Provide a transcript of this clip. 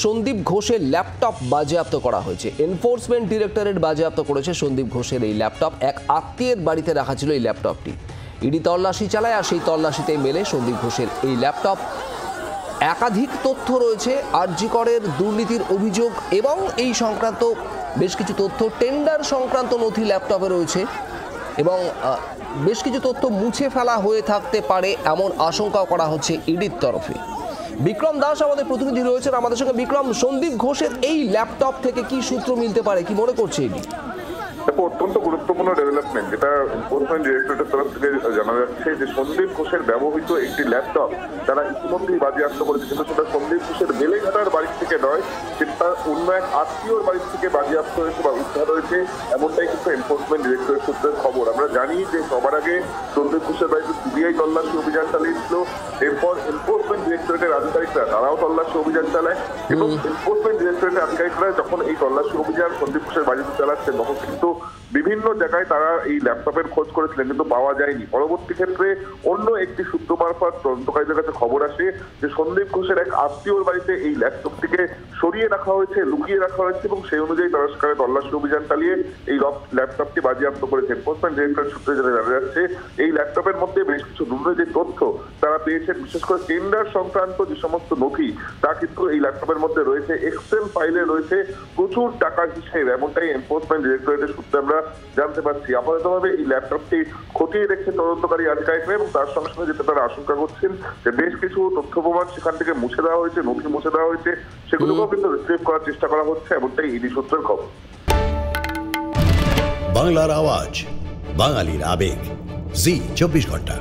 সন্দীপ ঘোষের ল্যাপটপ বাজেয়াপ্ত করা হয়েছে। এনফোর্সমেন্ট ডিরেক্টরেট বাজেয়াপ্ত করেছে সন্দীপ ঘোষের এই ল্যাপটপ। এক আত্মীয়ের বাড়িতে রাখা ছিল এই ল্যাপটপটি। ইডি তল্লাশি চালায় আর সেই তল্লাশিতে মেলে সন্দীপ ঘোষের এই ল্যাপটপ। একাধিক তথ্য রয়েছে আরজি করের দুর্নীতির অভিযোগ এবং এই সংক্রান্ত বেশ কিছু তথ্য, টেন্ডার সংক্রান্ত নথি ল্যাপটপে রয়েছে এবং বেশ কিছু তথ্য মুছে ফেলা হয়ে থাকতে পারে এমন আশঙ্কাও করা হচ্ছে ইডির তরফে। বিক্রম দাস আমাদের প্রতিনিধি রয়েছেন আমাদের সঙ্গে। বিক্রম, সন্দীপ ঘোষের এই ল্যাপটপ থেকে কি সূত্র মিলতে পারে, কি মনে করছে ইডি? অত্যন্ত গুরুত্বপূর্ণ ডেভেলপমেন্ট, যেটা এনফোর্সমেন্ট ডিরেক্টরেটের তরফ থেকে জানা যাচ্ছে যে সন্দীপ ঘোষের ব্যবহৃত একটি ল্যাপটপ তারা ইতিমধ্যেই বাজেয়াপ্ত করেছে, কিন্তু সেটা সন্দীপ ঘোষের বেলেঘাটার বাড়ি থেকে নয়, সেটা অন্য এক আত্মীয়র বাড়ি থেকে বাজেয়াপ্ত হয়েছে বা উদ্ধার হয়েছে, এমনটাই কিন্তু এনফোর্সমেন্ট ডিরেক্টরেট সূত্রের খবর। আমরা জানি যে সবার আগে সন্দীপ ঘোষের বাড়িতে সিবিআই তল্লাশি অভিযান চালিয়েছিল, এরপর এনফোর্সমেন্ট ডিরেক্টরেটের আধিকারিকরা তারাও তল্লাশি অভিযান চালায় এবং এনফোর্সমেন্ট ডিরেক্টরেটের আধিকারিকরা যখন এই তল্লাশি অভিযান সন্দীপ ঘোষের বাড়িতে চালাচ্ছে তখন কিন্তু বিভিন্ন জায়গায় তারা এই ল্যাপটপের খোঁজ করেছিলেন, কিন্তু পাওয়া যায়নি। পরবর্তী ক্ষেত্রে অন্য একটি সূত্র মারফত তদন্তকারীদের কাছে খবর আসে যে সন্দীপ ঘোষের এক আত্মীয়র বাড়িতে এই ল্যাপটপটিকে সরিয়ে রাখা হয়েছে, লুকিয়ে রাখা হয়েছে এবং সেই অনুযায়ী তারা সেখানে তল্লাশি অভিযান চালিয়ে এই ল্যাপটপটি বাজেয়াপ্ত করেছে। এনফোর্সমেন্ট ডিরেক্টরেট সূত্রে যেটা জানা যাচ্ছে, এই ল্যাপটপের মধ্যে বেশ কিছু দুর্নীতির তথ্য তারা পেয়েছেন, বিশেষ করে টেন্ডার সংক্রান্ত যে সমস্ত নথি তা কিন্তু এই ল্যাপটপের মধ্যে রয়েছে। এক্সেল ফাইলে রয়েছে প্রচুর টাকার হিসেব, এমনটাই এনফোর্সমেন্ট ডিরেক্টরেটের সূত্রে আমরা জানতে পারছি। আপাততভাবে এই ল্যাপটপটি খতিয়ে দেখছে তদন্তকারী আধিকারিকরা এবং তার সঙ্গে সঙ্গে যেটা তারা আশঙ্কা করছেন যে বেশ কিছু তথ্য প্রমাণ সেখান থেকে মুছে দেওয়া হয়েছে, নথি মুছে দেওয়া হয়েছে, সেগুলোকেও কিন্তু রিট্রিভ করার চেষ্টা করা হচ্ছে, এমনটাই ইডি সূত্রের খবর। বাংলার আওয়াজ, বাঙালির আবেগ, জি 24 ঘন্টা।